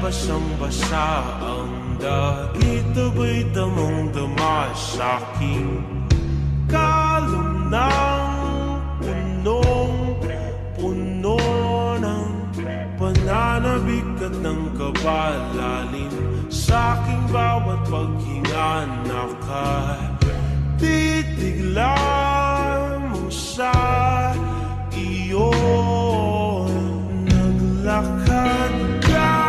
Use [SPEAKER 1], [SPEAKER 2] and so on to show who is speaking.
[SPEAKER 1] Basang-basa ang dagit, aba'y damang-dama sa'king kalum ng punong-puno ng pananabik at ng kabalalim. Sa'king bawat paghinga nakatitigla mo sa